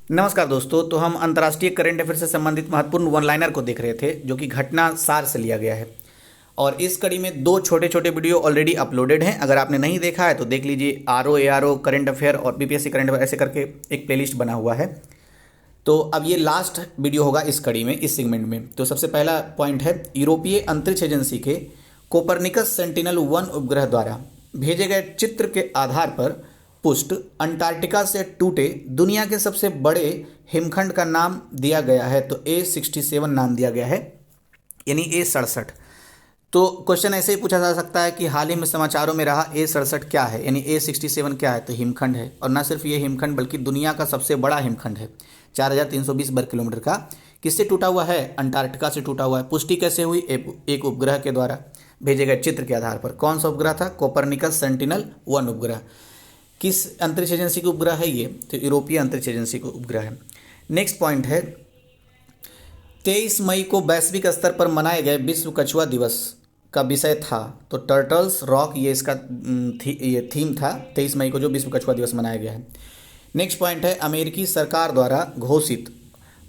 नमस्कार दोस्तों। तो हम अंतर्राष्ट्रीय करंट अफेयर से संबंधित महत्वपूर्ण वन लाइनर को देख रहे थे, जो कि घटना सार से लिया गया है। और इस कड़ी में दो छोटे छोटे वीडियो ऑलरेडी अपलोडेड हैं। अगर आपने नहीं देखा है तो देख लीजिए। RO ARO करंट अफेयर और BPSC करंट अफेयर ऐसे करके एक प्लेलिस्ट बना हुआ है। तो अब ये लास्ट वीडियो होगा इस कड़ी में, इस सेगमेंट में। तो सबसे पहला पॉइंट है, यूरोपीय अंतरिक्ष एजेंसी के कोपरनिकस सेंटिनल-1 उपग्रह द्वारा भेजे गए चित्र के आधार पर पुष्ट अंटार्कटिका से टूटे दुनिया के सबसे बड़े हिमखंड का नाम दिया गया है। तो A67 नाम दिया गया है, यानी A67। तो क्वेश्चन ऐसे ही पूछा जा सकता है कि हाल ही में समाचारों में रहा A67 क्या है, यानी A67 क्या है। तो हिमखंड है, और न सिर्फ ये हिमखंड बल्कि दुनिया का सबसे बड़ा हिमखंड है, 4320 वर्ग किलोमीटर का। किससे टूटा हुआ है? अंटार्कटिका से टूटा हुआ है। पुष्टि कैसे हुई? एक उपग्रह के द्वारा भेजे गए चित्र के आधार पर। कौन सा उपग्रह था? कोपरनिकस सेंटिनल-1 उपग्रह। किस अंतरिक्ष एजेंसी का उपग्रह है ये? तो यूरोपीय अंतरिक्ष एजेंसी का उपग्रह है। नेक्स्ट पॉइंट है, 23 मई को वैश्विक स्तर पर मनाए गए विश्व कछुआ दिवस का विषय था। तो टर्टल्स रॉक, ये इसका ये थीम था। 23 मई को जो विश्व कछुआ दिवस मनाया गया है। नेक्स्ट पॉइंट है, अमेरिकी सरकार द्वारा घोषित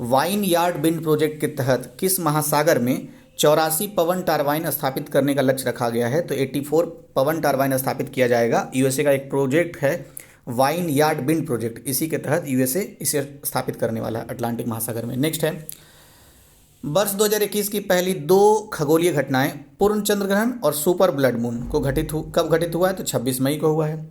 वाइन यार्ड विंड प्रोजेक्ट के तहत किस महासागर में 84 पवन टरबाइन स्थापित करने का लक्ष्य रखा गया है? तो 84 पवन टरबाइन स्थापित किया जाएगा। यूएसए का एक प्रोजेक्ट है वाइन यार्ड विंड प्रोजेक्ट, इसी के तहत यूएसए इसे स्थापित करने वाला है अटलांटिक महासागर में। नेक्स्ट है, वर्ष 2021 की पहली दो खगोलीय घटनाएं पूर्ण चंद्र ग्रहण और सुपर ब्लड मून को कब घटित हुआ है? तो 26 मई को हुआ है।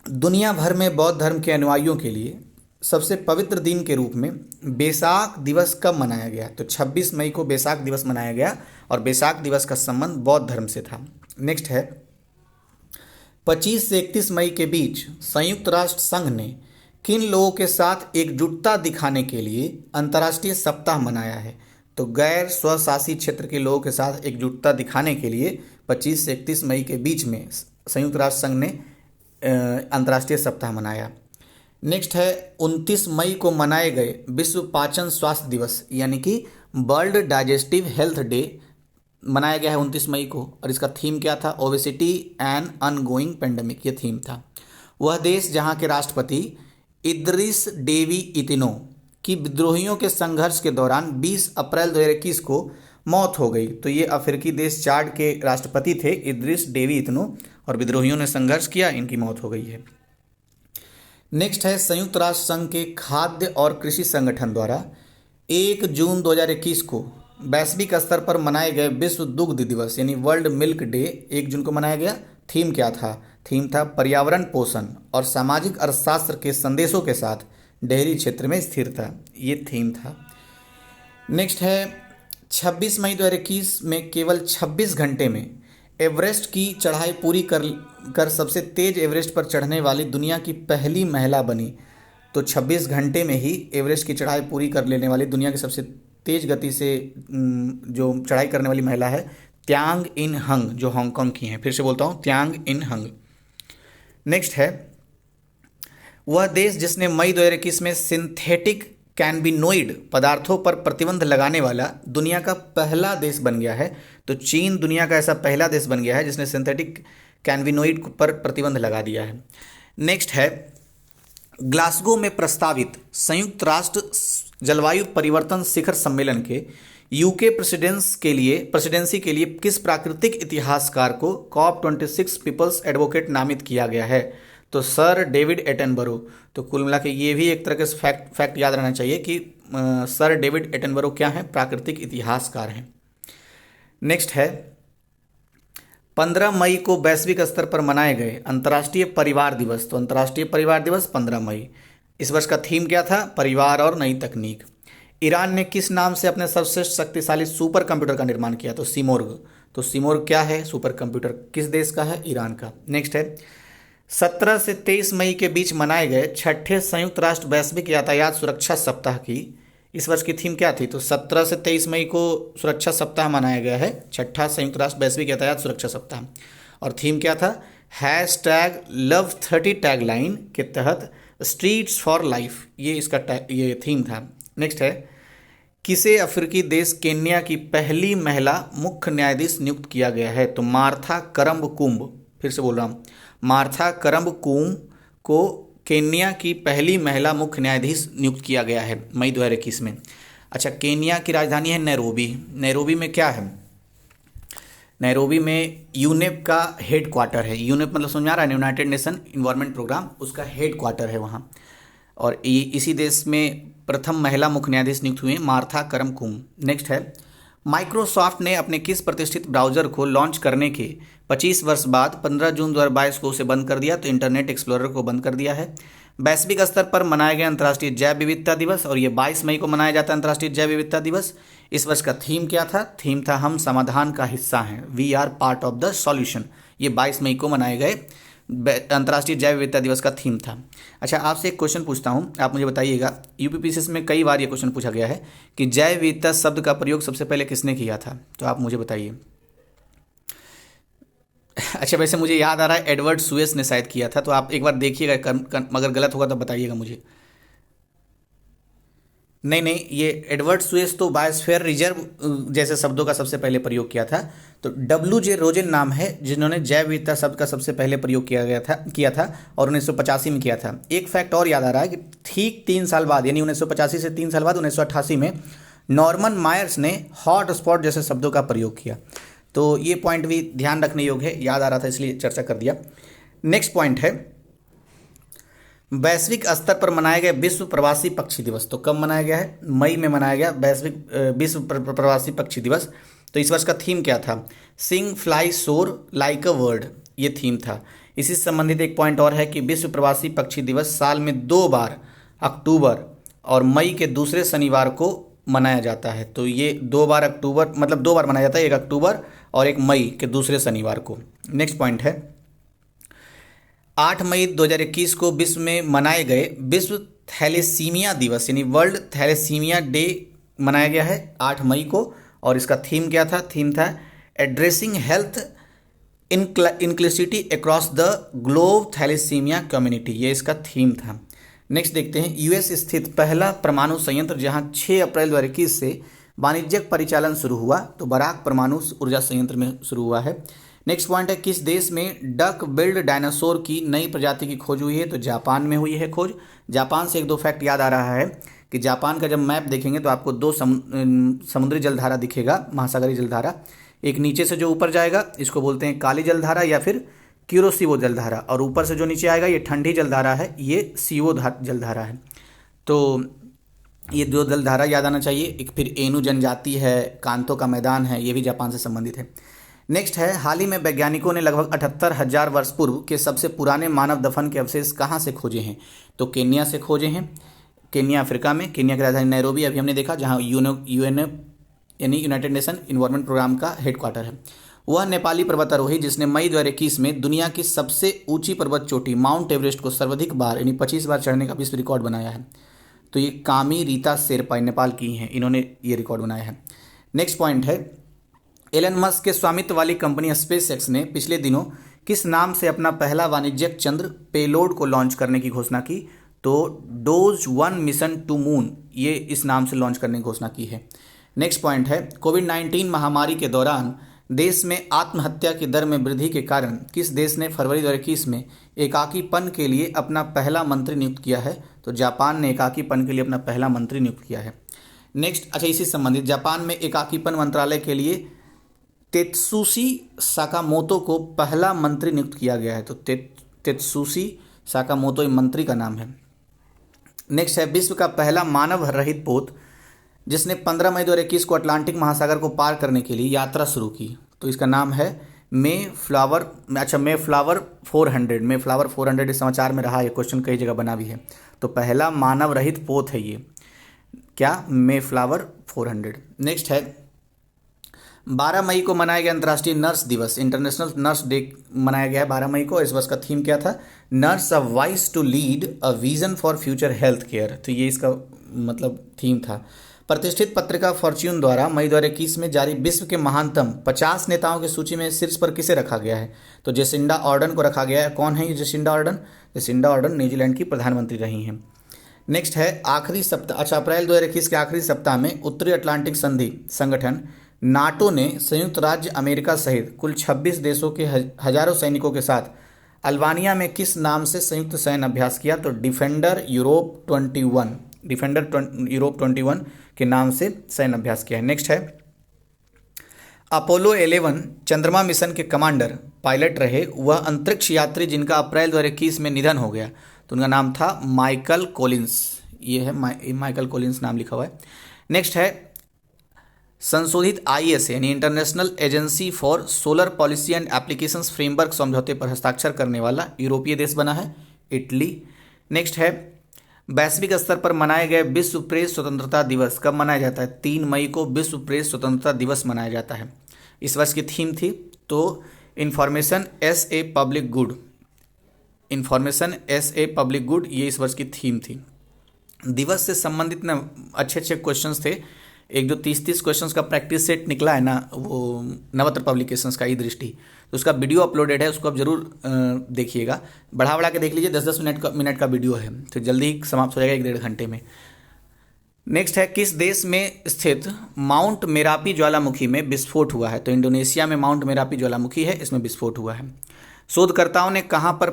दुनिया भर में बौद्ध धर्म के अनुयायियों के लिए सबसे पवित्र दिन के रूप में बैसाख दिवस कब मनाया गया? तो 26 मई को बैसाख दिवस मनाया गया, और बैसाख दिवस का संबंध बौद्ध धर्म से था। नेक्स्ट है, 25 से 31 मई के बीच संयुक्त राष्ट्र संघ ने किन लोगों के साथ एकजुटता दिखाने के लिए अंतर्राष्ट्रीय सप्ताह मनाया है? तो गैर स्वशासी क्षेत्र के लोगों के साथ एकजुटता दिखाने के लिए 25 से 31 मई के बीच में संयुक्त राष्ट्र संघ ने अंतर्राष्ट्रीय सप्ताह मनाया। नेक्स्ट है, 29 मई को मनाए गए विश्व पाचन स्वास्थ्य दिवस, यानी कि वर्ल्ड डाइजेस्टिव हेल्थ डे मनाया गया है 29 मई को। और इसका थीम क्या था? ओबेसिटी एंड अनगोइंग पेंडेमिक, ये थीम था। वह देश जहां के राष्ट्रपति इद्रिस डेवी इतिनो की विद्रोहियों के संघर्ष के दौरान 20 अप्रैल 2021 को मौत हो गई। तो ये अफ्रीकी देश चाड के राष्ट्रपति थे इद्रिस डेवी इतिनो, और विद्रोहियों ने संघर्ष किया, इनकी मौत हो गई है। नेक्स्ट है, संयुक्त राष्ट्र संघ के खाद्य और कृषि संगठन द्वारा 1 जून 2021 को वैश्विक स्तर पर मनाए गए विश्व दुग्ध दिवस, यानी वर्ल्ड मिल्क डे 1 जून को मनाया गया। थीम क्या था? थीम था पर्यावरण, पोषण और सामाजिक अर्थशास्त्र के संदेशों के साथ डेयरी क्षेत्र में स्थिरता, ये थीम था। नेक्स्ट है, 26 मई 2021 में केवल 26 घंटे में एवरेस्ट की चढ़ाई पूरी कर सबसे तेज एवरेस्ट पर चढ़ने वाली दुनिया की पहली महिला बनी। तो 26 घंटे में ही एवरेस्ट की चढ़ाई पूरी कर लेने वाली दुनिया की सबसे तेज गति से जो चढ़ाई करने वाली महिला है त्यांग इन हंग, जो हांगकांग की हैं। फिर से बोलता हूँ, त्यांग इन हंग। नेक्स्ट है, वह देश जिसने मई 2021 में सिंथेटिक कैनबिनोइड पदार्थों पर प्रतिबंध लगाने वाला दुनिया का पहला देश बन गया है। तो चीन दुनिया का ऐसा पहला देश बन गया है जिसने सिंथेटिक कैनबिनोइड पर प्रतिबंध लगा दिया है। नेक्स्ट है, ग्लासगो में प्रस्तावित संयुक्त राष्ट्र जलवायु परिवर्तन शिखर सम्मेलन के यूके प्रेसिडेंसी के लिए किस प्राकृतिक इतिहासकार को COP26 पीपल्स एडवोकेट नामित किया गया है? तो सर डेविड एटनबरो। तो कुल मिला के ये भी एक तरह के फैक्ट याद रहना चाहिए कि सर डेविड एटनबरो क्या हैं? प्राकृतिक इतिहासकार हैं। नेक्स्ट है, 15 मई को वैश्विक स्तर पर मनाए गए अंतर्राष्ट्रीय परिवार दिवस। तो अंतर्राष्ट्रीय परिवार दिवस 15 मई। इस वर्ष का थीम क्या था? परिवार और नई तकनीक। ईरान ने किस नाम से अपने सबसे शक्तिशाली सुपर कंप्यूटर का निर्माण किया? तो सीमोर्ग। तो सीमोर्ग क्या है? Super computer. किस देश का है? ईरान का। नेक्स्ट है, 17 से 23 मई के बीच मनाए गए छठे संयुक्त राष्ट्र वैश्विक यातायात सुरक्षा सप्ताह की इस वर्ष की थीम क्या थी? तो 17 से 23 मई को सुरक्षा सप्ताह मनाया गया है, छठा संयुक्त राष्ट्र वैश्विक यातायात सुरक्षा सप्ताह। और थीम क्या था? #Love30 टैगलाइन के तहत स्ट्रीट्स फॉर लाइफ, ये इसका ये थीम था। नेक्स्ट है, किसे अफ्रीकी देश केन्या की पहली महिला मुख्य न्यायाधीश नियुक्त किया गया है? तो मार्था करम्बकुम्ब। फिर से बोल रहा हूँ, मार्था करम्बकुम को केन्या की पहली महिला मुख्य न्यायाधीश नियुक्त किया गया है मई 2021 में? अच्छा, केन्या की राजधानी है नैरोबी। नैरोबी में क्या है? नैरोबी में यूनेप का हेड क्वार्टर है। यूनेप मतलब समझ में आ रहा है, यूनाइटेड नेशन इन्वायरमेंट प्रोग्राम, उसका हेड क्वार्टर है वहाँ। और इसी देश में प्रथम महिला मुख्य न्यायाधीश नियुक्त हुए मार्था करमकुम। नेक्स्ट है, माइक्रोसॉफ्ट ने अपने किस प्रतिष्ठित ब्राउजर को लॉन्च करने के 25 वर्ष बाद 15 जून 2022 को उसे बंद कर दिया? तो इंटरनेट एक्सप्लोरर को बंद कर दिया है। वैश्विक स्तर पर मनाया गया अंतर्राष्ट्रीय जैव विविधता दिवस, और ये 22 मई को मनाया जाता है अंतर्राष्ट्रीय जैव विविधता दिवस। इस वर्ष का थीम क्या था? थीम था हम समाधान का हिस्सा हैं, we are part of the solution. ये 22 मई को मनाए गए अंतर्राष्ट्रीय जैव विविधता दिवस का थीम था। अच्छा, आपसे एक क्वेश्चन पूछता हूँ, आप मुझे बताइएगा। यूपीपीसीएस में कई बार ये क्वेश्चन पूछा गया है कि जैव विविधता शब्द का प्रयोग सबसे पहले किसने किया था? तो आप मुझे बताइए। अच्छा, वैसे मुझे याद आ रहा है एडवर्ड सुएस ने शायद किया था, तो आप एक बार देखिएगा, अगर गलत होगा तो बताइएगा मुझे। नहीं, ये एडवर्ड सुएस तो बायोस्फीयर रिजर्व जैसे शब्दों का सबसे पहले प्रयोग किया था। तो W.J. रोजेन नाम है जिन्होंने जैव विविधता शब्द का सबसे पहले प्रयोग किया था और 1985 में किया था। एक फैक्ट और याद आ रहा है कि ठीक 3 साल बाद, यानी 1985 से 3 साल बाद 1988 में नॉर्मन मायर्स ने हॉट स्पॉट जैसे शब्दों का प्रयोग किया। तो ये पॉइंट भी ध्यान रखने योग्य है, याद आ रहा था इसलिए चर्चा कर दिया। नेक्स्ट पॉइंट है, वैश्विक स्तर पर मनाया गया विश्व प्रवासी पक्षी दिवस। तो कब मनाया गया है? मई में मनाया गया वैश्विक विश्व प्रवासी पक्षी दिवस। तो इस वर्ष का थीम क्या था? सिंग फ्लाई सोर लाइक अ वर्ड, ये थीम था। इसी से संबंधित एक पॉइंट और है कि विश्व प्रवासी पक्षी दिवस साल में 2 बार अक्टूबर और मई के दूसरे शनिवार को मनाया जाता है। तो ये 2 बार अक्टूबर, मतलब 2 बार मनाया जाता है, 1 अक्टूबर और 1 मई के दूसरे शनिवार को। नेक्स्ट पॉइंट है, 8 मई 2021 को विश्व में मनाए गए विश्व थैलेसीमिया दिवस यानी वर्ल्ड थैलेसीमिया डे मनाया गया है 8 मई को। और इसका थीम क्या था? थीम था addressing health inclusivity across the globe thalassaemia community, ये इसका थीम था। नेक्स्ट देखते हैं, यूएस स्थित पहला परमाणु संयंत्र जहां 6 अप्रैल 2021 से वाणिज्यिक परिचालन शुरू हुआ, तो बराक परमाणु ऊर्जा संयंत्र में शुरू हुआ है। नेक्स्ट पॉइंट है, किस देश में डक बिल्ड डायनासोर की नई प्रजाति की खोज हुई है? तो जापान में हुई है खोज। जापान से 1-2 फैक्ट याद आ रहा है कि जापान का जब मैप देखेंगे तो आपको 2 समुद्री जलधारा दिखेगा, महासागरीय जलधारा। एक नीचे से जो ऊपर जाएगा इसको बोलते हैं काली जलधारा या फिर क्यूरोसिवो जलधारा, और ऊपर से जो नीचे आएगा ये ठंडी जलधारा है, ये सीवो जलधारा है। तो ये 2 जलधारा याद आना चाहिए। एक फिर एनु जनजाति है, कांतो का मैदान है, ये भी जापान से संबंधित है। नेक्स्ट है, हाल ही में वैज्ञानिकों ने लगभग 78,000 वर्ष पूर्व के सबसे पुराने मानव दफन के अवशेष कहाँ से खोजे हैं? तो केन्या से खोजे हैं। केन्या अफ्रीका में, केन्या की राजधानी नैरोबी अभी हमने देखा, जहाँ यूएनएफ यानी यूनाइटेड नेशन इन्वायरमेंट प्रोग्राम का हेडक्वार्टर है। वह नेपाली पर्वतारोही जिसने मई 2021 में दुनिया की सबसे ऊंची पर्वत चोटी माउंट एवरेस्ट को सर्वाधिक बार यानी 25 बार चढ़ने का विश्व रिकॉर्ड बनाया है। तो ये कामी रीता शेरपा नेपाल की हैं, इन्होंने ये रिकॉर्ड बनाया है। नेक्स्ट पॉइंट है, एलन मस्क के स्वामित्व वाली कंपनी स्पेसएक्स ने पिछले दिनों किस नाम से अपना पहला वाणिज्यिक चंद्र पेलोड को लॉन्च करने की घोषणा की? तो डोज 1 मिशन टू मून, ये इस नाम से लॉन्च करने की घोषणा की है। नेक्स्ट पॉइंट है, कोविड-19 महामारी के दौरान देश में आत्महत्या की दर में वृद्धि के कारण किस देश ने फरवरी 2021 में एकाकीपन के लिए अपना पहला मंत्री नियुक्त किया है? तो जापान ने एकाकीपन के लिए अपना पहला मंत्री नियुक्त किया है। नेक्स्ट, अच्छा इसी संबंधित, जापान में एकाकीपन मंत्रालय के लिए तेत्सुशी साकामोतो को पहला मंत्री नियुक्त किया गया है। तो तेत्सुशी साकामोतो मंत्री का नाम है। नेक्स्ट है, विश्व का पहला मानव रहित पोत जिसने 15 मई 2021 को अटलांटिक महासागर को पार करने के लिए यात्रा शुरू की, तो इसका नाम है मे फ्लावर 400। मे फ्लावर 400 इस समाचार में रहा, ये क्वेश्चन कई जगह बना भी है। तो पहला मानव रहित पोत है ये, क्या? मे फ्लावर 400। नेक्स्ट है, 12 मई को मनाया गया अंतर्राष्ट्रीय नर्स दिवस, इंटरनेशनल नर्स डे मनाया गया है 12 मई को। इस वर्ष का थीम क्या था? Nurse a voice to lead a vision for future health care, तो ये इसका मतलब थीम था। प्रतिष्ठित पत्रिका फॉर्च्यून द्वारा मई 2021 में जारी विश्व के महानतम 50 नेताओं की सूची में शीर्ष पर किसे रखा गया है? तो जेसिंडा आर्डन को रखा गया है। कौन है ये Jacinda Ardern? Jacinda Ardern New Zealand की प्रधानमंत्री रही हैं। नेक्स्ट है, आखिरी सप्ताह, अच्छा अप्रैल 2021 के आखिरी सप्ताह में उत्तरी अटलांटिक संधि संगठन नाटो ने संयुक्त राज्य अमेरिका सहित कुल 26 देशों के हजारों सैनिकों के साथ अल्बानिया में किस नाम से संयुक्त सैन्य अभ्यास किया? तो डिफेंडर यूरोप 21, यूरोप 21 के नाम से सैन्य अभ्यास किया है। नेक्स्ट है, अपोलो 11 चंद्रमा मिशन के कमांडर पायलट रहे वह अंतरिक्ष यात्री जिनका अप्रैल 2021 में निधन हो गया, तो उनका नाम था माइकल कॉलिंस। ये है माइकल कॉलिंस नाम लिखा हुआ है। नेक्स्ट है, संशोधित आईएस यानी international agency for solar policy and applications framework समझौते पर हस्ताक्षर करने वाला यूरोपीय देश बना है इटली। नेक्स्ट है, वैश्विक स्तर पर मनाए गए विश्व प्रेस स्वतंत्रता दिवस कब मनाया जाता है? 3 मई को विश्व प्रेस स्वतंत्रता दिवस मनाया जाता है। इस वर्ष की थीम थी तो information S a public good, information S a public good, ये इस वर्ष की थीम थी। दिवस से संबंधित ना अच्छे अच्छे क्वेश्चंस थे, एक जो 30 क्वेश्चंस का प्रैक्टिस सेट निकला है ना, वो नवत्र पब्लिकेशंस का ई दृष्टि, तो उसका वीडियो अपलोडेड है, उसको आप जरूर देखिएगा, बढ़ा के देख लीजिए। 10-10 मिनट का वीडियो है, तो जल्दी ही समाप्त हो जाएगा 1-1.5 घंटे में। नेक्स्ट है, किस देश में स्थित माउंट मेरापी ज्वालामुखी में विस्फोट हुआ है? तो इंडोनेशिया में माउंट मेरापी ज्वालामुखी है, इसमें विस्फोट हुआ है। शोधकर्ताओं ने कहाँ पर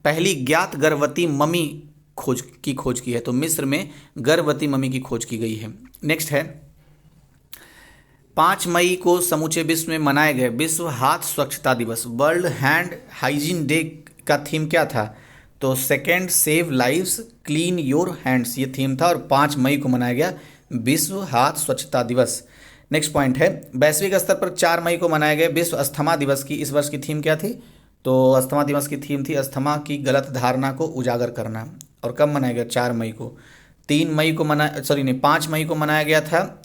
पहली ज्ञात गर्भवती मम्मी खोज की है? तो मिस्र में गर्भवती मम्मी की खोज की गई है। नेक्स्ट है, 5 मई को समूचे विश्व में मनाए गए विश्व हाथ स्वच्छता दिवस, वर्ल्ड हैंड हाइजीन डे का थीम क्या था? तो second save lives clean your hands, ये थीम था और 5 मई को मनाया गया विश्व हाथ स्वच्छता दिवस। नेक्स्ट पॉइंट है, वैश्विक स्तर पर 4 मई को मनाए गए विश्व अस्थमा दिवस की इस वर्ष की थीम क्या थी? तो अस्थमा दिवस की थीम थी अस्थमा की गलत धारणा को उजागर करना। और कब मनाया गया? 4 मई को। 5 मई को मनाया गया था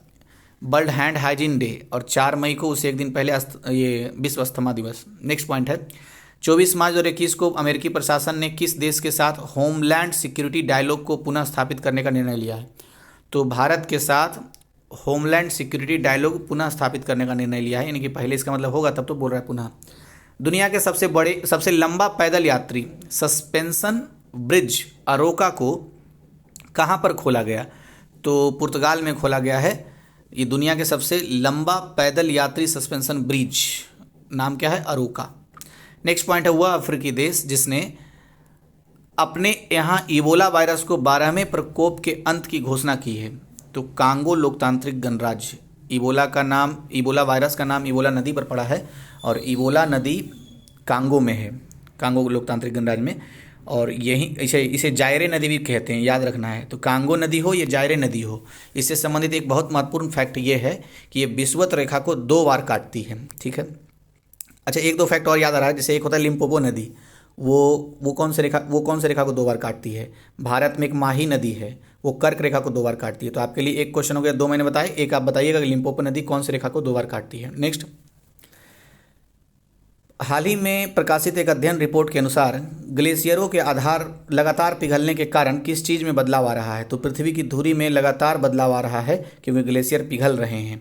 वर्ल्ड हैंड हाइजीन डे, और 4 मई को उसे एक दिन पहले ये विश्व अस्थमा दिवस। नेक्स्ट पॉइंट है, 24 मार्च 2021 को अमेरिकी प्रशासन ने किस देश के साथ होमलैंड सिक्योरिटी डायलॉग को पुनः स्थापित करने का निर्णय लिया है? तो भारत के साथ होमलैंड सिक्योरिटी डायलॉग पुनः स्थापित करने का निर्णय लिया है, यानी कि पहले इसका मतलब होगा, तब तो बोल रहा है पुनः। दुनिया के सबसे लंबा पैदल यात्री सस्पेंशन ब्रिज अरोका को कहाँ पर खोला गया? तो पुर्तगाल में खोला गया है। ये दुनिया के सबसे लंबा पैदल यात्री सस्पेंशन ब्रिज, नाम क्या है? अरोका। नेक्स्ट पॉइंट है, वह अफ्रीकी देश जिसने अपने यहाँ इबोला वायरस को 12वें प्रकोप के अंत की घोषणा की है? तो कांगो लोकतांत्रिक गणराज्य। इबोला वायरस का नाम इबोला नदी पर पड़ा है, और इबोला नदी कांगो में है, कांगो लोकतांत्रिक गणराज्य में। और यही इसे जायरे नदी भी कहते हैं, याद रखना है। तो कांगो नदी हो या जायरे नदी हो, इससे संबंधित एक बहुत महत्वपूर्ण फैक्ट ये है कि ये विषुवत रेखा को 2 बार काटती है। ठीक है, अच्छा 1-2 फैक्ट और याद आ रहा है, जैसे एक होता है लिम्पोपो नदी, वो कौन से रेखा को 2 बार काटती है? भारत में एक माही नदी है, वो कर्क रेखा को 2 बार काटती है। तो आपके लिए एक क्वेश्चन हो गया, 2 मैंने बताए, एक आप बताइएगा कि लिम्पोपो नदी कौन सी रेखा को 2 बार काटती है। नेक्स्ट, हाल ही में प्रकाशित एक अध्ययन रिपोर्ट के अनुसार ग्लेशियरों के आधार लगातार पिघलने के कारण किस चीज़ में बदलाव आ रहा है? तो पृथ्वी की धुरी में लगातार बदलाव आ रहा है क्योंकि ग्लेशियर पिघल रहे हैं।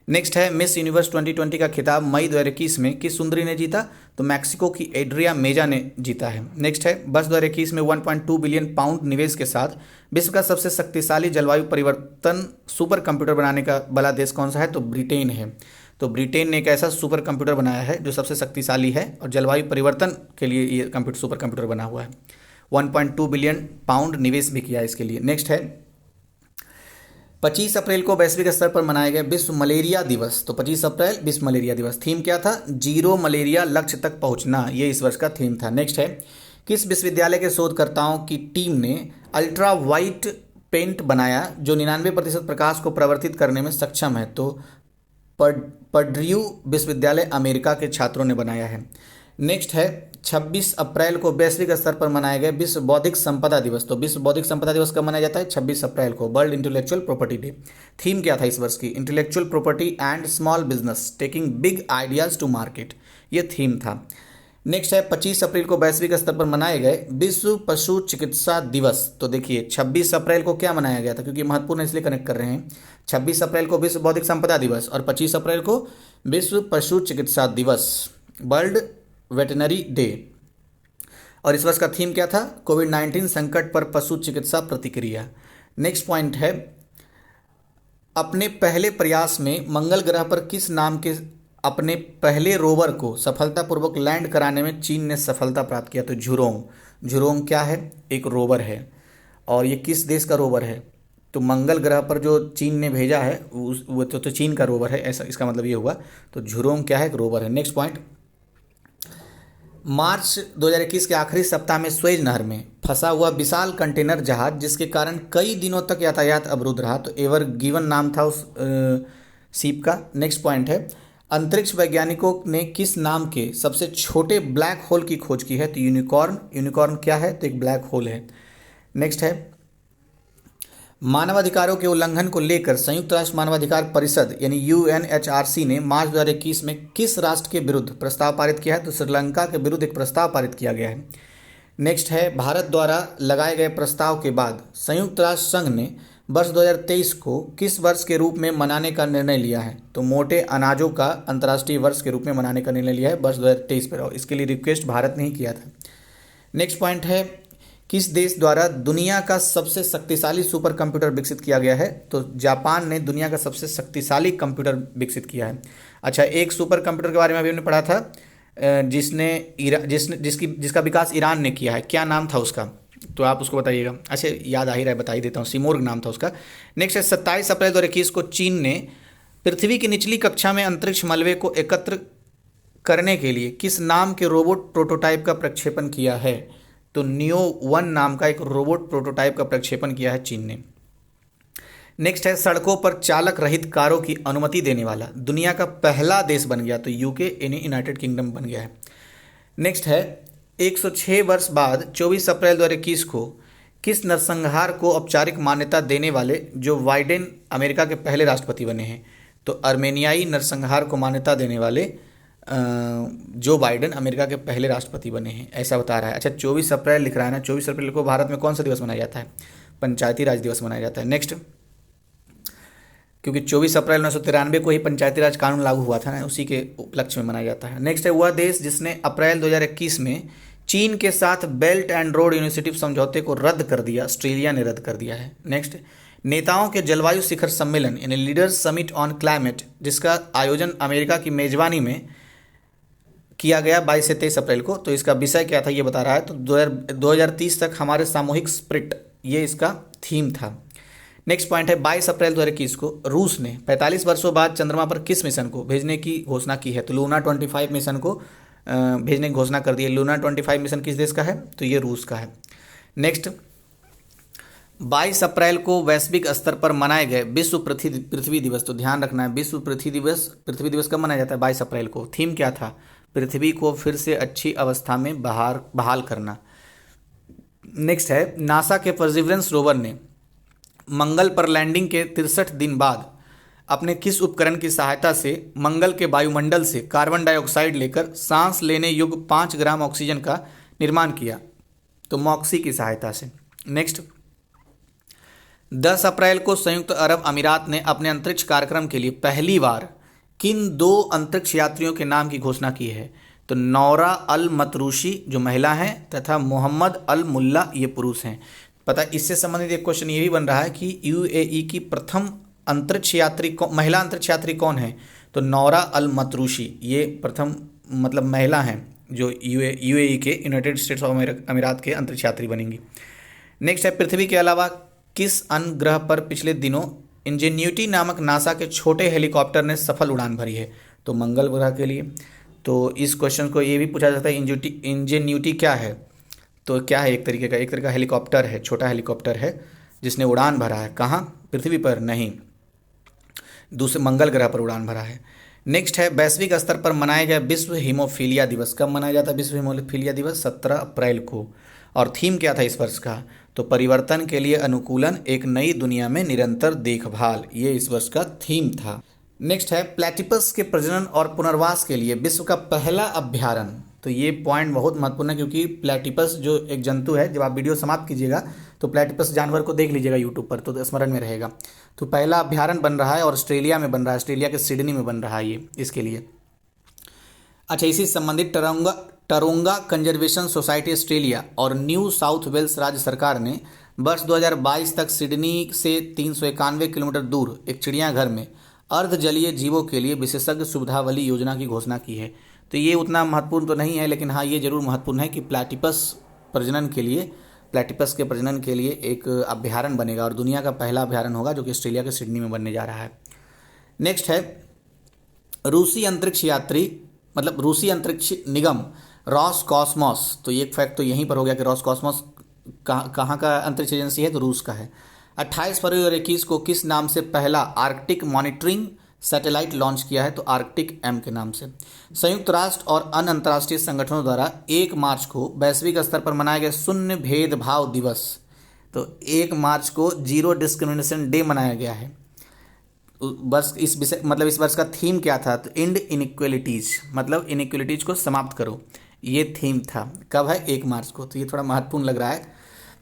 नेक्स्ट है, मिस यूनिवर्स 2020 का खिताब मई 2021 में किस सुंदरी ने जीता? तो मैक्सिको की एड्रिया मेजा ने जीता है। नेक्स्ट है, वर्ष 2021 में 1.2 बिलियन पाउंड निवेश के साथ विश्व का सबसे शक्तिशाली जलवायु परिवर्तन सुपर कंप्यूटर बनाने का बड़ा देश कौन सा है? तो ब्रिटेन है। तो ब्रिटेन ने एक ऐसा सुपर कंप्यूटर बनाया है जो सबसे शक्तिशाली है और जलवायु परिवर्तन के लिए ये सुपर कंप्यूटर बना हुआ है। 1.2 बिलियन पाउंड निवेश भी किया है इसके लिए। नेक्स्ट है, 25 अप्रैल को वैश्विक स्तर पर मनाया गया विश्व मलेरिया दिवस। तो 25 अप्रैल विश्व मलेरिया दिवस, थीम क्या था? 0 मलेरिया लक्ष्य तक पहुंचना, ये इस वर्ष का थीम था। नेक्स्ट है, किस विश्वविद्यालय के शोधकर्ताओं की टीम ने अल्ट्रा वाइट पेंट बनाया जो 99% प्रकाश को प्रवर्तित करने में सक्षम है? तो पर्ड्यू विश्वविद्यालय अमेरिका के छात्रों ने बनाया है। नेक्स्ट है, 26 अप्रैल को वैश्विक स्तर पर मनाया गया विश्व बौद्धिक संपदा दिवस। तो विश्व बौद्धिक संपदा दिवस कब मनाया जाता है? 26 अप्रैल को, world intellectual property day. Theme क्या था इस वर्ष की? Intellectual property and small business taking big ideas to market, ये थीम था। नेक्स्ट है, 25 अप्रैल को वैश्विक स्तर पर मनाए गए विश्व पशु चिकित्सा दिवस। तो देखिए 26 अप्रैल को क्या मनाया गया था, क्योंकि महत्वपूर्ण इसलिए कनेक्ट कर रहे हैं। 26 अप्रैल को विश्व बौद्धिक संपदा दिवस और 25 अप्रैल को विश्व पशु चिकित्सा दिवस, वर्ल्ड वेटनरी डे। और इस वर्ष का थीम क्या था? कोविड-19 संकट पर पशु चिकित्सा प्रतिक्रिया। नेक्स्ट पॉइंट है, अपने पहले प्रयास में मंगल ग्रह पर किस नाम के अपने पहले रोवर को सफलतापूर्वक लैंड कराने में चीन ने सफलता प्राप्त किया? तो झुरोंग। झुरोंग क्या है? एक रोवर है। और ये किस देश का रोवर है? तो मंगल ग्रह पर जो चीन ने भेजा है वो तो चीन का रोवर है, ऐसा इसका मतलब ये हुआ। तो झुरोंग क्या है? एक रोवर है। नेक्स्ट पॉइंट, मार्च 2021 के आखिरी सप्ताह में स्वेज नहर में फंसा हुआ विशाल कंटेनर जहाज जिसके कारण कई दिनों तक यातायात अवरुद्ध रहा, तो एवर गिवन नाम था उस शिप का। नेक्स्ट पॉइंट है, अंतरिक्ष वैज्ञानिकों ने किस नाम के सबसे छोटे ब्लैक होल की खोज की है? तो यूनिकॉर्न। यूनिकॉर्न क्या है? तो एक ब्लैक होल है। नेक्स्ट है, मानवाधिकारों के उल्लंघन को लेकर संयुक्त राष्ट्र मानवाधिकार परिषद यानी यूएनएचआरसी ने मार्च 2021 में किस राष्ट्र के विरुद्ध प्रस्ताव पारित किया है? तो श्रीलंका के विरुद्ध एक प्रस्ताव पारित किया गया है। नेक्स्ट है, भारत द्वारा लगाए गए प्रस्ताव के बाद संयुक्त राष्ट्र संघ ने वर्ष 2023 को किस वर्ष के रूप में मनाने का निर्णय लिया है? तो मोटे अनाजों का अंतर्राष्ट्रीय वर्ष के रूप में मनाने का निर्णय लिया है वर्ष 2023 पर, और इसके लिए रिक्वेस्ट भारत ने ही किया था। नेक्स्ट पॉइंट है, किस देश द्वारा दुनिया का सबसे शक्तिशाली सुपर कंप्यूटर विकसित किया गया है? तो जापान ने दुनिया का सबसे शक्तिशाली कंप्यूटर विकसित किया है। अच्छा, एक सुपर कंप्यूटर के बारे में अभी हमने पढ़ा था जिसका विकास ईरान ने किया है, क्या नाम था उसका? तो आप उसको बताइएगा। अच्छा, याद आ ही रहा है, बता ही देता हूँ, सिमोर्ग नाम था उसका। नेक्स्ट है, 27 अप्रैल 2021 को चीन ने पृथ्वी की निचली कक्षा में अंतरिक्ष मलबे को एकत्र करने के लिए किस नाम के रोबोट प्रोटोटाइप का प्रक्षेपण किया है? तो नियो-1 नाम का एक रोबोट प्रोटोटाइप का प्रक्षेपण किया है चीन ने। नेक्स्ट है, सड़कों पर चालक रहित कारों की अनुमति देने वाला दुनिया का पहला देश बन गया, तो यूके यानी यूनाइटेड किंगडम बन गया है। नेक्स्ट है, 106 वर्ष बाद 24 अप्रैल 2021 को किस नरसंहार को औपचारिक मान्यता देने वाले जो बाइडेन अमेरिका के पहले राष्ट्रपति बने हैं? तो अर्मेनियाई नरसंहार को मान्यता देने वाले जो बाइडेन अमेरिका के पहले राष्ट्रपति बने हैं, ऐसा बता रहा है। अच्छा, 24 अप्रैल लिख रहा है ना, 24 अप्रैल को भारत में कौन सा दिवस मनाया जाता है? पंचायती राज दिवस मनाया जाता है। नेक्स्ट, क्योंकि 24 अप्रैल 1993 को ही पंचायती राज कानून लागू हुआ था ना, उसी के उपलक्ष्य में मनाया जाता है। नेक्स्ट है, वह देश जिसने अप्रैल 2021 में चीन के साथ बेल्ट एंड रोड इनिशिएटिव समझौते को रद्द कर दिया? ऑस्ट्रेलिया ने रद्द कर दिया है। नेक्स्ट, नेताओं के जलवायु शिखर सम्मेलन यानी लीडर्स समिट ऑन क्लाइमेट जिसका आयोजन अमेरिका की मेजबानी में किया गया 22 से 23 अप्रैल को, तो इसका विषय क्या था ये बता रहा है। तो 2030 तक हमारे सामूहिक स्प्रिट, ये इसका थीम था। नेक्स्ट पॉइंट है, 22 अप्रैल 2021 को रूस ने 45 वर्षों बाद चंद्रमा पर किस मिशन को भेजने की घोषणा की है? तो लूना 25 मिशन को भेजने की घोषणा कर दी है। लूना 25 मिशन किस देश का है? तो ये रूस का है। नेक्स्ट, 22 अप्रैल को वैश्विक स्तर पर मनाए गए विश्व पृथ्वी दिवस, तो ध्यान रखना है, विश्व पृथ्वी दिवस कब मनाया जाता है? 22 अप्रैल को। थीम क्या था? पृथ्वी को फिर से अच्छी अवस्था में बहाल करना। नेक्स्ट है, नासा के परसिवरेंस रोवर ने मंगल पर लैंडिंग के 63 दिन बाद अपने किस उपकरण की सहायता से मंगल के वायुमंडल से कार्बन डाइऑक्साइड लेकर सांस लेने योग्य 5 ग्राम ऑक्सीजन का निर्माण किया? तो मॉक्सी की सहायता से। नेक्स्ट, 10 अप्रैल को संयुक्त अरब अमीरात ने अपने अंतरिक्ष कार्यक्रम के लिए पहली बार किन 2 अंतरिक्ष यात्रियों के नाम की घोषणा की है? तो नौरा अल मतरूशी जो महिला हैं तथा मोहम्मद अल मुल्ला ये पुरुष हैं। पता, इससे संबंधित एक क्वेश्चन ये भी बन रहा है कि यूएई की प्रथम अंतरिक्ष यात्री महिला अंतरिक्ष यात्री कौन है? तो नौरा अल मतरूशी ये प्रथम मतलब महिला हैं जो यूएई के यूनाइटेड स्टेट्स ऑफ अमीरात के अंतरिक्ष यात्री बनेंगी। नेक्स्ट है, पृथ्वी के अलावा किस अन्य ग्रह पर पिछले दिनों इंजेन्यूटी नामक नासा के छोटे हेलीकॉप्टर ने सफल उड़ान भरी है? तो मंगल ग्रह के लिए। तो इस क्वेश्चन को ये भी पूछा जाता है, इंजेन्यूटी क्या है? तो क्या है? एक तरीके का हेलीकॉप्टर है, छोटा हेलीकॉप्टर है जिसने उड़ान भरा है। कहाँ? पृथ्वी पर नहीं, दूसरे मंगल ग्रह पर उड़ान भरा है। नेक्स्ट है, वैश्विक स्तर पर मनाया गया विश्व हीमोफीलिया दिवस कब मनाया जाता है? विश्व हीमोफीलिया दिवस 17 अप्रैल को। और थीम क्या था इस वर्ष का? तो परिवर्तन के लिए अनुकूलन, एक नई दुनिया में निरंतर देखभाल, ये इस वर्ष का थीम था। नेक्स्ट है, प्लेटिपस के प्रजनन और पुनर्वास के लिए विश्व का पहला अभ्यारण्य। तो ये पॉइंट बहुत महत्वपूर्ण है क्योंकि प्लेटिपस जो एक जंतु है, जब आप वीडियो समाप्त कीजिएगा तो प्लेटिपस जानवर को देख लीजिएगा यूट्यूब पर, तो स्मरण में रहेगा। तो पहला अभ्यारण्य बन रहा है और ऑस्ट्रेलिया में बन रहा है, ऑस्ट्रेलिया के सिडनी में बन रहा है ये, इसके लिए। अच्छा, इसी संबंधित टरोंगा कंजर्वेशन सोसाइटी ऑस्ट्रेलिया और न्यू साउथ वेल्स राज्य सरकार ने वर्ष 2022 तक सिडनी से 391 किलोमीटर दूर एक चिड़ियाघर में अर्ध जलीय जीवों के लिए विशेषज्ञ सुविधावली योजना की घोषणा की है। तो ये उतना महत्वपूर्ण तो नहीं है, लेकिन हाँ ये जरूर महत्वपूर्ण है कि प्लैटिपस के प्रजनन के लिए एक अभ्यारण्य बनेगा और दुनिया का पहला अभ्यारण्य होगा जो कि ऑस्ट्रेलिया के सिडनी में बनने जा रहा है। नेक्स्ट है रूसी अंतरिक्ष यात्री मतलब रूसी अंतरिक्ष निगम रॉसकॉस्मोस। तो ये एक फैक्ट तो यहीं पर हो गया कि रॉसकॉस्मोस कहाँ का अंतरिक्ष एजेंसी है, तो रूस का है। 28 फरवरी 2021 को किस नाम से पहला आर्कटिक मॉनिटरिंग सैटेलाइट लॉन्च किया है, तो आर्कटिक एम के नाम से। संयुक्त राष्ट्र और अन्य अंतर्राष्ट्रीय संगठनों द्वारा 1 मार्च को वैश्विक स्तर पर मनाया गया शून्य भेदभाव दिवस। तो 1 मार्च को जीरो डिस्क्रिमिनेशन डे मनाया गया है। वर्ष इस वर्ष का थीम क्या था, तो एंड इनइक्वलिटीज मतलब इनइक्वलिटीज को समाप्त करो, ये थीम था। कब है, 1 मार्च को। तो ये थोड़ा महत्वपूर्ण लग रहा है।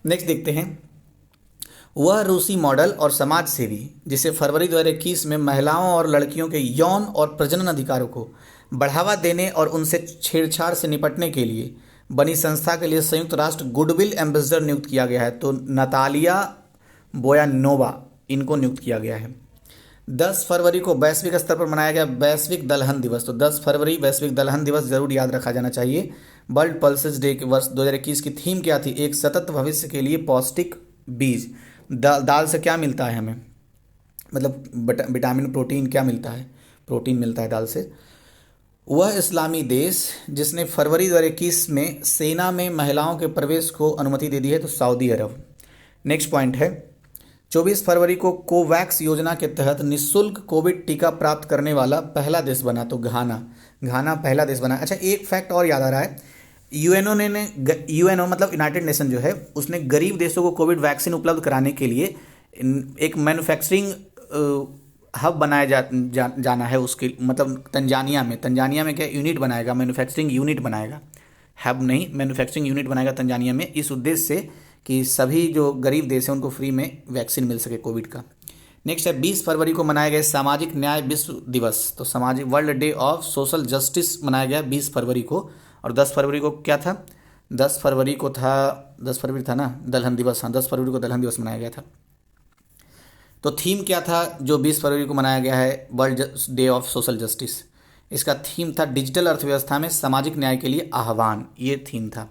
नेक्स्ट देखते हैं, वह रूसी मॉडल और समाज सेवी जिसे फरवरी 2021 में महिलाओं और लड़कियों के यौन और प्रजनन अधिकारों को बढ़ावा देने और उनसे छेड़छाड़ से निपटने के लिए बनी संस्था के लिए संयुक्त राष्ट्र गुडविल एम्बेसडर नियुक्त किया गया है। तो नतालिया बोयानोवा इनको नियुक्त किया गया है। 10 फरवरी को वैश्विक स्तर पर मनाया गया वैश्विक दलहन दिवस। तो 10 फरवरी वैश्विक दलहन दिवस जरूर याद रखा जाना चाहिए। वर्ल्ड पल्सेस डे के वर्ष 2021 की थीम क्या थी, एक सतत भविष्य के लिए पौष्टिक बीज। दाल से क्या मिलता है हमें, मतलब विटामिन प्रोटीन क्या मिलता है, प्रोटीन मिलता है दाल से। वह इस्लामी देश जिसने फरवरी 2021 में सेना में महिलाओं के प्रवेश को अनुमति दे दी है, तो सऊदी अरब। नेक्स्ट पॉइंट है 24 फरवरी को कोवैक्स योजना के तहत निःशुल्क कोविड टीका प्राप्त करने वाला पहला देश बना, तो घाना पहला देश बना। अच्छा एक फैक्ट और याद आ रहा है, यूएनओ मतलब यूनाइटेड नेशन जो है उसने गरीब देशों को कोविड वैक्सीन उपलब्ध कराने के लिए एक मैन्युफैक्चरिंग हब बनाया जाना है उसके मतलब तंजानिया में क्या यूनिट बनाएगा, मैन्युफैक्चरिंग यूनिट बनाएगा, हब नहीं मैन्युफैक्चरिंग यूनिट बनाएगा तंजानिया में, इस उद्देश्य से कि सभी जो गरीब देश हैं उनको फ्री में वैक्सीन मिल सके कोविड का। नेक्स्ट है 20 फरवरी को मनाया गया सामाजिक न्याय विश्व दिवस। तो सामाजिक world day of social justice मनाया गया 20 फरवरी को। और 10 फरवरी को क्या था, 10 फरवरी था ना दलहन दिवस। हाँ 10 फरवरी को दलहन दिवस मनाया गया था। तो थीम क्या था जो 20 फरवरी को मनाया गया है world day of social justice, इसका थीम था डिजिटल अर्थव्यवस्था में सामाजिक न्याय के लिए आह्वान, ये थीम था।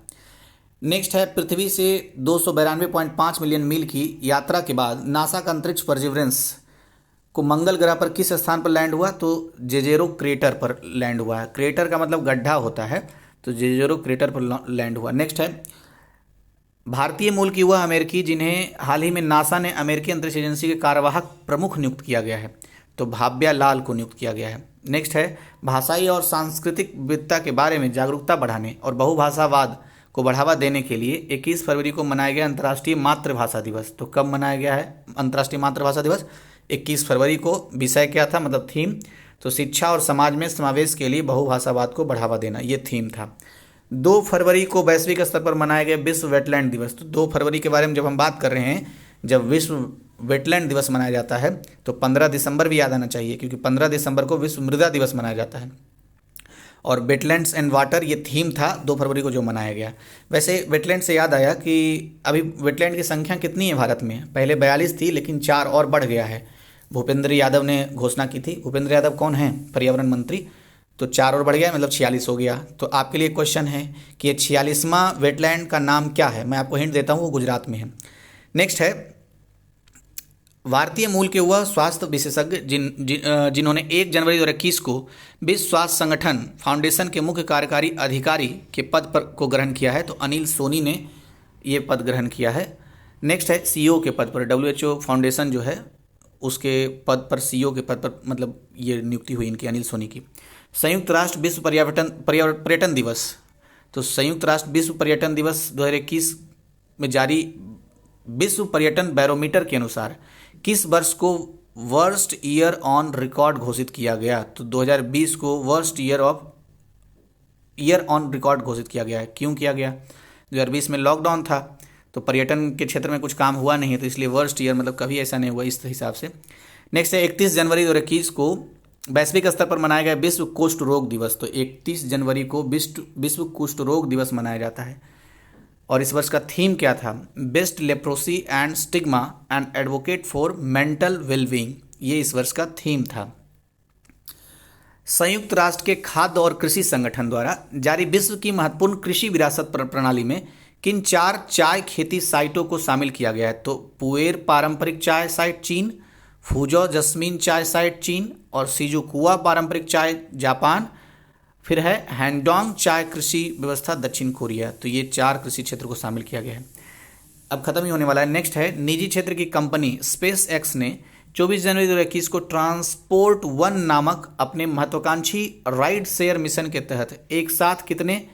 नेक्स्ट है पृथ्वी से 292.5 मिलियन मील की यात्रा के बाद नासा का अंतरिक्ष परसिवरेंस को मंगल ग्रह पर किस स्थान पर लैंड हुआ, तो जेजेरो क्रेटर पर लैंड हुआ है। क्रेटर का मतलब गड्ढा होता है, तो जेजेरो क्रेटर पर लैंड हुआ। नेक्स्ट है भारतीय मूल की वह अमेरिकी जिन्हें हाल ही में नासा ने अमेरिकी अंतरिक्ष एजेंसी के कार्यवाहक प्रमुख नियुक्त किया गया है, तो भाव्या लाल को नियुक्त किया गया है। नेक्स्ट है भाषाई और सांस्कृतिक विविधता के बारे में जागरूकता बढ़ाने और बहुभाषावाद को बढ़ावा देने के लिए 21 फरवरी को मनाया गया अंतर्राष्ट्रीय मातृभाषा दिवस। तो कब मनाया गया है अंतर्राष्ट्रीय मातृभाषा दिवस, 21 फरवरी को। विषय क्या था मतलब थीम, तो शिक्षा और समाज में समावेश के लिए बहुभाषावाद को बढ़ावा देना, ये थीम था। 2 फरवरी को वैश्विक स्तर पर मनाया गया विश्व वेटलैंड दिवस। तो 2 फरवरी के बारे में जब हम बात कर रहे हैं, जब विश्व वेटलैंड दिवस मनाया जाता है तो 15 दिसंबर भी याद आना चाहिए, क्योंकि 15 दिसंबर को विश्व मृदा दिवस मनाया जाता है। और वेटलैंड्स एंड वाटर ये थीम था 2 फरवरी को जो मनाया गया। वैसे वेटलैंड से याद आया कि अभी वेटलैंड की संख्या कितनी है भारत में, पहले 42 थी लेकिन 4 और बढ़ गया है। भूपेंद्र यादव ने घोषणा की थी, भूपेंद्र यादव कौन है, पर्यावरण मंत्री, तो 4 और बढ़ गया मतलब 46 हो गया। तो आपके लिए क्वेश्चन है कि ये 46वां वेटलैंड का नाम क्या है, मैं आपको हिंट देता हूँ, वो गुजरात में है। नेक्स्ट है भारतीय मूल के वह स्वास्थ्य विशेषज्ञ जिन्होंने 1 जनवरी 2021 को विश्व स्वास्थ्य संगठन फाउंडेशन के मुख्य कार्यकारी अधिकारी के पद पर को ग्रहण किया है, तो अनिल सोनी ने ये पद ग्रहण किया है। नेक्स्ट है सीईओ के पद पर, WHO फाउंडेशन जो है उसके पद पर सीईओ के पद पर मतलब ये नियुक्ति हुई इनकी अनिल सोनी की। संयुक्त राष्ट्र विश्व पर्यटन दिवस, तो संयुक्त राष्ट्र विश्व पर्यटन दिवस 2021 में जारी विश्व पर्यटन बैरोमीटर के अनुसार किस वर्ष को वर्स्ट ईयर ऑन रिकॉर्ड घोषित किया गया, तो 2020 को वर्स्ट ईयर ऑन रिकॉर्ड घोषित किया गया है। क्यों किया गया, 2020 में लॉकडाउन था तो पर्यटन के क्षेत्र में कुछ काम हुआ नहीं है, तो इसलिए वर्स्ट ईयर मतलब कभी ऐसा नहीं हुआ इस हिसाब से। नेक्स्ट है 31 जनवरी 2021 को वैश्विक स्तर पर मनाया गया विश्व कुष्ठ रोग दिवस। तो 31 जनवरी को विश्व कुष्ठ रोग दिवस मनाया जाता है। और इस वर्ष का थीम क्या था, best leprosy and stigma and advocate for mental wellbeing, ये इस वर्ष का थीम था। संयुक्त राष्ट्र के खाद्य और कृषि संगठन द्वारा जारी विश्व की महत्वपूर्ण कृषि विरासत प्रणाली में किन 4 चाय खेती साइटों को शामिल किया गया है? तो पुएर पारंपरिक चाय साइट चीन, फुजौ जस्मीन चाय साइट चीन और शिजुकुआ पारंपरिक चाय जापान, फिर है हैंडोंग चाय कृषि व्यवस्था दक्षिण कोरिया। तो ये 4 कृषि क्षेत्र को शामिल किया गया है। अब खत्म ही होने वाला है। नेक्स्ट है, निजी क्षेत्र की कंपनी स्पेस एक्स ने 24 जनवरी 2021 को ट्रांसपोर्ट वन नामक अपने महत्वाकांक्षी राइड शेयर मिशन के तहत एक साथ कितने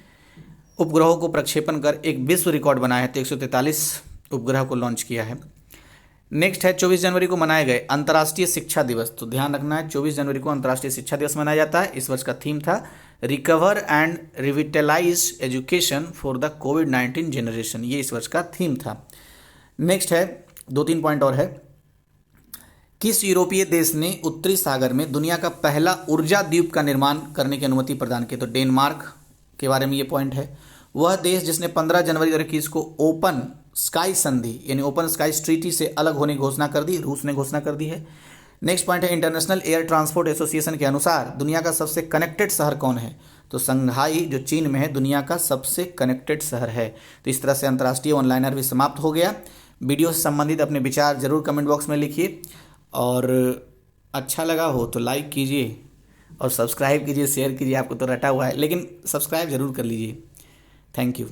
उपग्रहों को प्रक्षेपण कर एक विश्व रिकॉर्ड बनाया है? तो 143 उपग्रह को लॉन्च किया है। नेक्स्ट है, 24 जनवरी को मनाए गए अंतर्राष्ट्रीय शिक्षा दिवस। तो ध्यान रखना है, 24 जनवरी को अंतर्राष्ट्रीय शिक्षा दिवस मनाया जाता है। इस वर्ष का थीम था recover and revitalise education for the कोविड-19 जनरेशन। ये इस वर्ष का थीम था। नेक्स्ट है, 2-3 पॉइंट और है। किस यूरोपीय देश ने उत्तरी सागर में दुनिया का पहला ऊर्जा द्वीप का निर्माण करने की अनुमति प्रदान की? तो डेनमार्क के बारे में ये पॉइंट है। वह देश जिसने 15 जनवरी 2021 को ओपन स्काई संधि यानी ओपन स्काई ट्रीटी से अलग होने की घोषणा कर दी, रूस ने घोषणा कर दी है। नेक्स्ट पॉइंट है, इंटरनेशनल एयर ट्रांसपोर्ट एसोसिएशन के अनुसार दुनिया का सबसे कनेक्टेड शहर कौन है? तो संघाई जो चीन में है दुनिया का सबसे कनेक्टेड शहर है। तो इस तरह से अंतर्राष्ट्रीय ऑनलाइनर भी समाप्त हो गया। वीडियो से संबंधित अपने विचार जरूर कमेंट बॉक्स में लिखिए और अच्छा लगा हो तो लाइक कीजिए और सब्सक्राइब कीजिए, शेयर कीजिए। आपको तो रटा हुआ है लेकिन सब्सक्राइब जरूर कर लीजिए। Thank you.